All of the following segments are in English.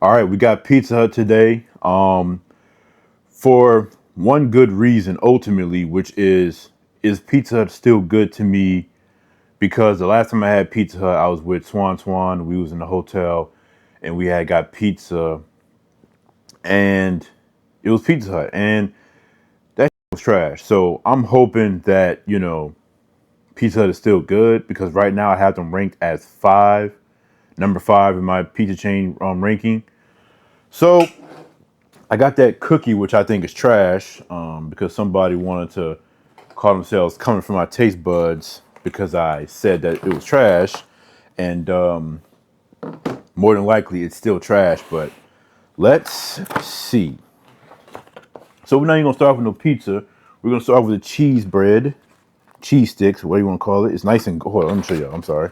All right, we got Pizza Hut today. For one good reason, ultimately, which is Pizza Hut still good to me? Because the last time I had Pizza Hut, I was with Swan. We was in the hotel, and we had got pizza, and it was Pizza Hut, and that was trash. So I'm hoping that Pizza Hut is still good because right now I have them ranked as number five in my pizza chain ranking. So I got that cookie, which I think is trash, because somebody wanted to call themselves coming from my taste buds because I said that it was trash, and more than likely it's still trash. But let's see. So we're not even gonna start with no pizza. We're gonna start with a cheese bread, cheese sticks, whatever you want to call it. It's nice and hold on, let me show you. I'm sorry.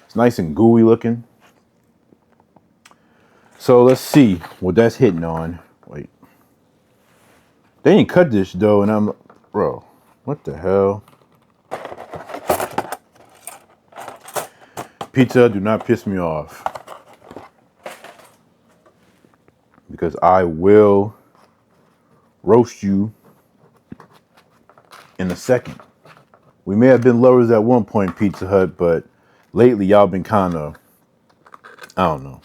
It's nice and gooey looking. So let's see what that's hitting on. Wait, they didn't cut this though, and bro, what the hell? Pizza, do not piss me off because I will roast you in a second. We may have been lovers at one point, Pizza Hut, but lately y'all been kind of, I don't know.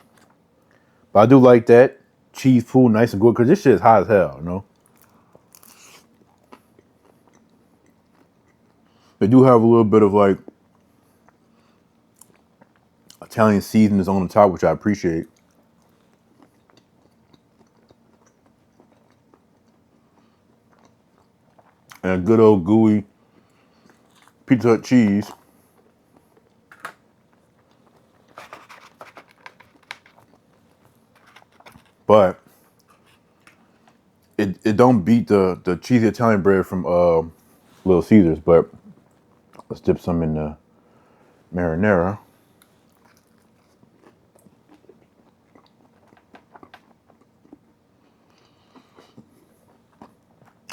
But I do like that cheese food, nice and good, because this shit is hot as hell. They do have a little bit of like Italian seasonings on the top, which I appreciate. And a good old gooey Pizza Hut cheese. But it don't beat the cheesy Italian bread from Little Caesars. But let's dip some in the marinara.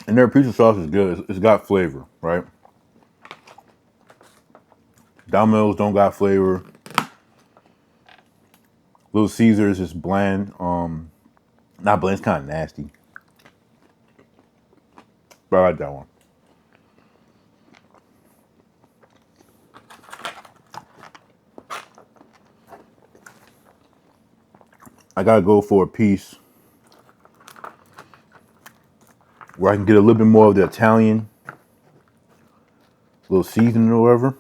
And their pizza sauce is good. It's got flavor, right? Domino's don't got flavor. Little Caesars is bland. Not bland. It's kind of nasty. But I like that one. I gotta go for a piece where I can get a little bit more of the Italian, little seasoning or whatever.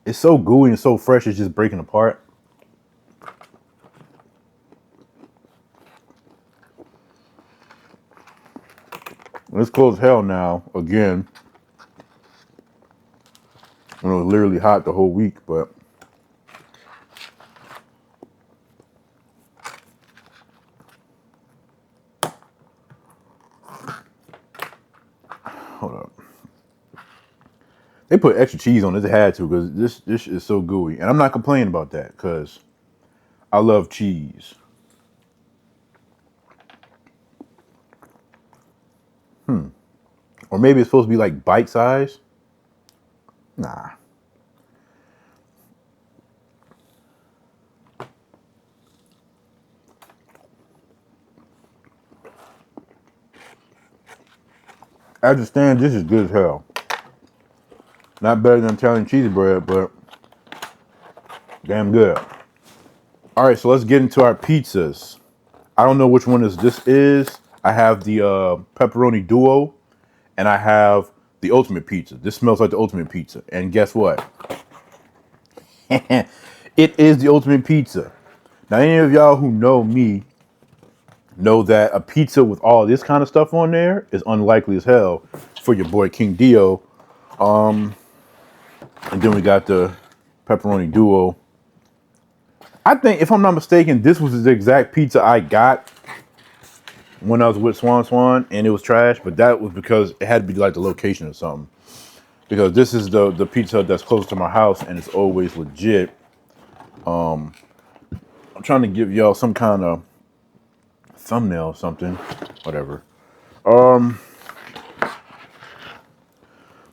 It's so gooey and so fresh, it's just breaking apart. It's cold as hell now, again. When it was literally hot the whole week, but hold up. They put extra cheese on it. They had to because this is so gooey. And I'm not complaining about that because I love cheese. Or maybe it's supposed to be like bite size. Nah. I understand this is good as hell. Not better than Italian cheesy bread, but damn good. All right, so let's get into our pizzas. I don't know which one this is. I have the pepperoni duo, and I have the ultimate pizza. This smells like the ultimate pizza. And guess what? It is the ultimate pizza. Now, any of y'all who know me know that a pizza with all this kind of stuff on there is unlikely as hell for your boy KingDio. And then we got the pepperoni duo. I think, if I'm not mistaken, this was the exact pizza I got when I was with Swan, and it was trash. But that was because it had to be like the location or something. Because this is the pizza that's close to my house, and it's always legit. I'm trying to give y'all some kind of thumbnail or something, whatever. But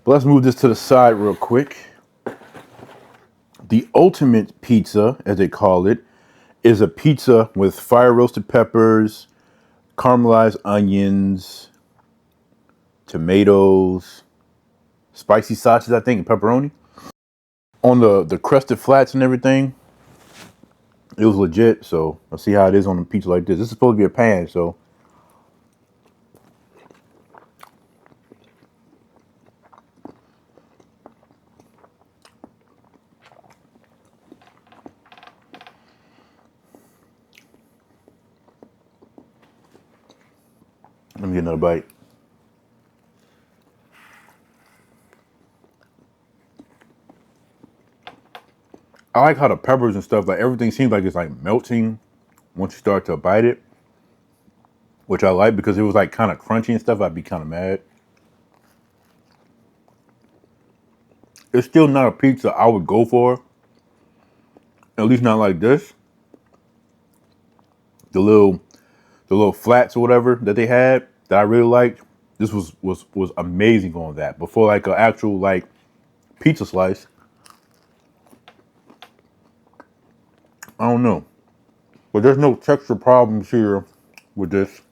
let's move this to the side real quick. The ultimate pizza, as they call it, is a pizza with fire roasted peppers, caramelized onions, tomatoes, spicy sausage, I think, and pepperoni. On the crusted flats and everything, it was legit. So let's see how it is on a pizza like this. This is supposed to be a pan, so let me get another bite. I like how the peppers and stuff, like everything seems like it's like melting once you start to bite it, which I like because it was like kind of crunchy and stuff. I'd be kind of mad. It's still not a pizza I would go for, at least not like this. The little flats or whatever that they had that I really liked. This was amazing on that. Before like an actual like pizza slice, I don't know. But there's no texture problems here with this,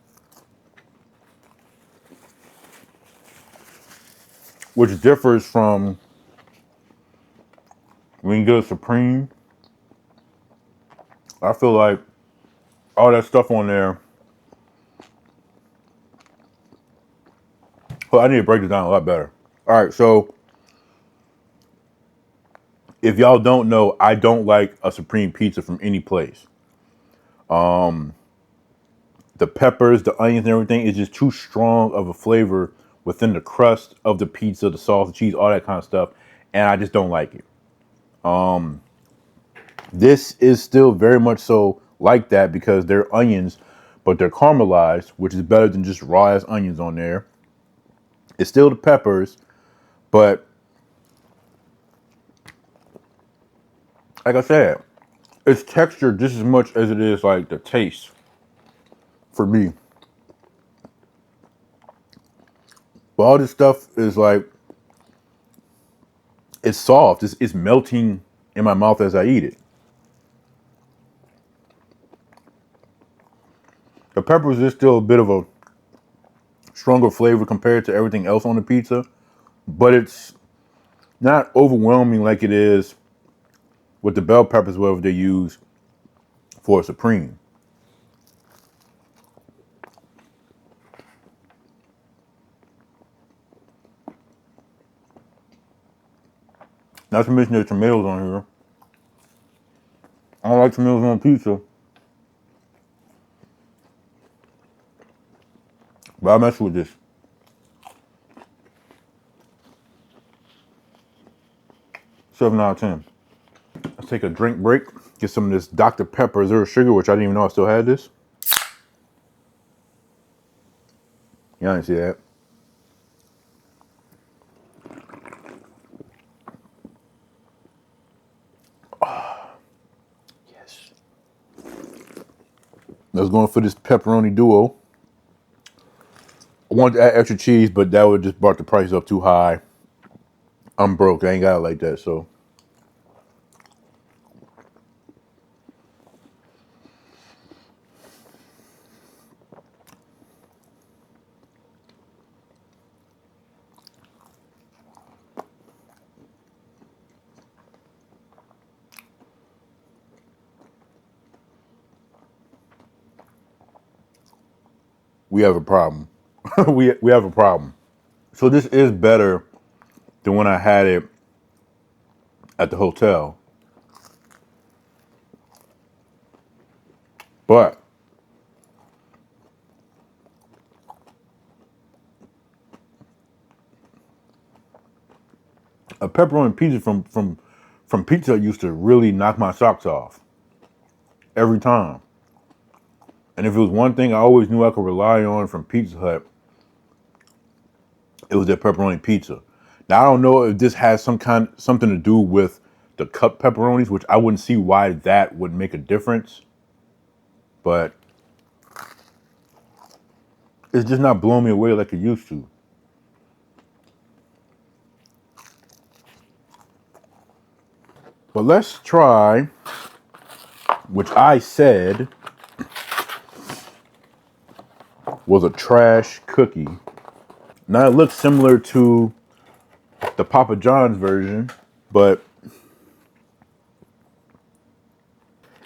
which differs from when you get a Supreme. I feel like all that stuff on there. Well, I need to break this down a lot better. All right, so if y'all don't know, I don't like a Supreme pizza from any place. The peppers, the onions, and everything is just too strong of a flavor within the crust of the pizza, the sauce, the cheese, all that kind of stuff, and I just don't like it. This is still very much so like that because they're onions, but they're caramelized, which is better than just raw ass onions on there. It's still the peppers, but like I said, it's textured just as much as it is like the taste for me. But all this stuff is like, it's soft. It's melting in my mouth as I eat it. The peppers is still a bit of a stronger flavor compared to everything else on the pizza, but it's not overwhelming like it is with the bell peppers, whatever they use for a Supreme. Not to mention the tomatoes on here. I don't like tomatoes on pizza, but I mess with this. 7 out of 10. Let's take a drink break. Get some of this Dr. Pepper Zero Sugar, which I didn't even know I still had this. Yeah, I didn't see that. Yes. Let's go for this pepperoni duo. I wanted to add extra cheese, but that would just brought the price up too high. I'm broke. I ain't got it like that, so. We have a problem. we have a problem. So this is better than when I had it at the hotel. But a pepperoni pizza from Pizza Hut used to really knock my socks off every time. And if it was one thing I always knew I could rely on from Pizza Hut, it was their pepperoni pizza. Now I don't know if this has something to do with the cup pepperonis, which I wouldn't see why that would make a difference. But it's just not blowing me away like it used to. But let's try which I said was a trash cookie. Now it looks similar to the Papa John's version, but it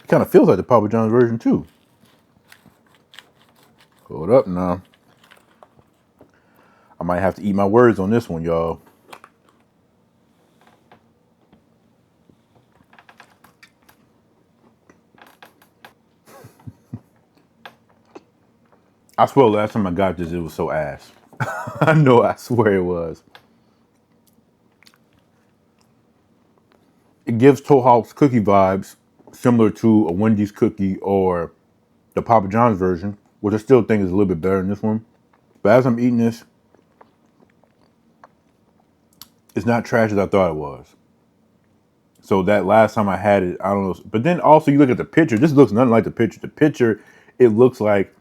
kind of feels like the Papa John's version too. Hold up now. I might have to eat my words on this one, y'all. I swear last time I got this, it was so ass. I know, I swear it was. It gives Tohawk's cookie vibes, similar to a Wendy's cookie or the Papa John's version, which I still think is a little bit better than this one. But as I'm eating this, it's not trash as I thought it was. So that last time I had it, I don't know. But then also you look at the picture. This looks nothing like the picture. The picture, it looks like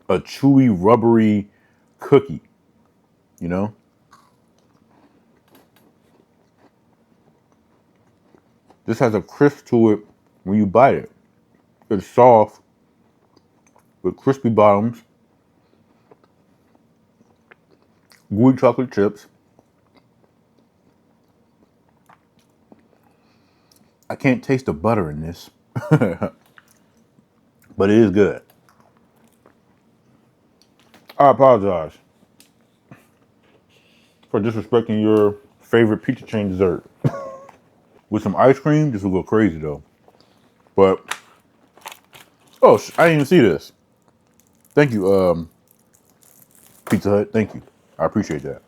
a chewy, rubbery cookie, you know? This has a crisp to it when you bite it. It's soft with crispy bottoms, gooey chocolate chips. I can't taste the butter in this, but it is good. I apologize for disrespecting your favorite pizza chain dessert. With some ice cream, this will go crazy though. But, oh, I didn't even see this. Thank you, Pizza Hut. Thank you. I appreciate that.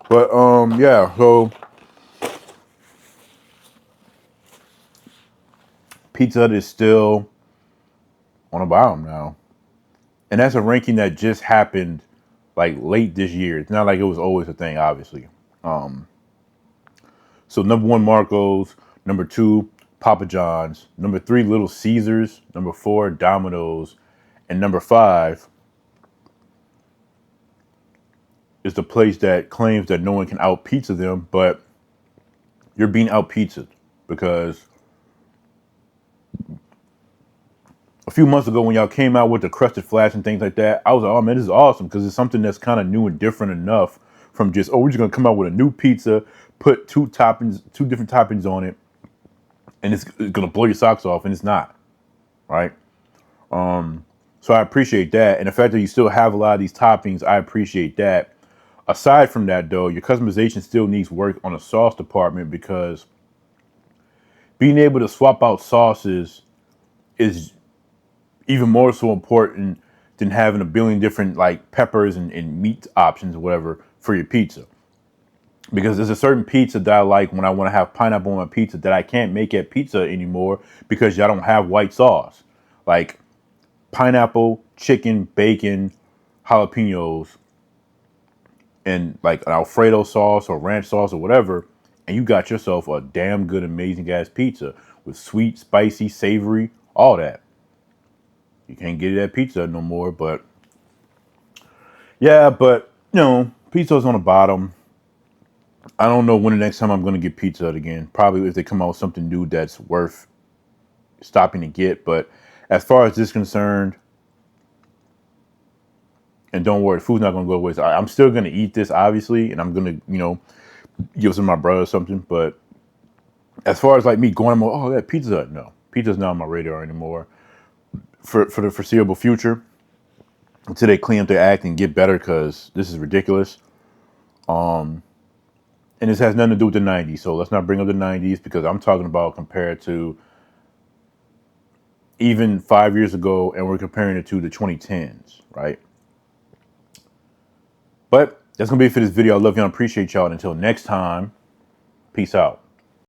But, yeah, so Pizza Hut is still on the bottom now. And that's a ranking that just happened like late this year. It's not like it was always a thing, obviously. So number 1, Marco's. Number 2, Papa John's. Number 3, Little Caesars. Number 4, Domino's. And number 5 is the place that claims that no one can out pizza them, but you're being out pizzaed because a few months ago when y'all came out with the crusted flats and things like that, I was like, oh man, this is awesome because it's something that's kind of new and different enough from just, oh, we're just gonna come out with a new pizza, put 2 different toppings on it, and it's gonna blow your socks off, and it's not, right? So I appreciate that, and the fact that you still have a lot of these toppings, I appreciate that. Aside from that, though, your customization still needs work on the sauce department because being able to swap out sauces is even more so important than having a billion different like peppers and meat options or whatever for your pizza. Because there's a certain pizza that I like when I want to have pineapple on my pizza that I can't make at pizza anymore because y'all don't have white sauce. Like pineapple, chicken, bacon, jalapenos, and like an Alfredo sauce or ranch sauce or whatever, and you got yourself a damn good, amazing ass pizza with sweet, spicy, savory, all that. You can't get it at Pizza no more, but yeah, but you know, Pizza's on the bottom. I don't know when the next time I'm gonna get Pizza Hut again. Probably if they come out with something new that's worth stopping to get. But as far as this is concerned, and don't worry, the food's not gonna go to waste. I'm still gonna eat this, obviously, and I'm gonna, you know, give some to my brother or something. But as far as like me going, I'm like, oh, that Pizza Hut. No, Pizza's not on my radar anymore for the foreseeable future until they clean up their act and get better because this is ridiculous. And this has nothing to do with the 90s, so let's not bring up the 90s because I'm talking about compared to even 5 years ago, and we're comparing it to the 2010s, right? But that's going to be it for this video. I love y'all and appreciate y'all. And until next time, peace out.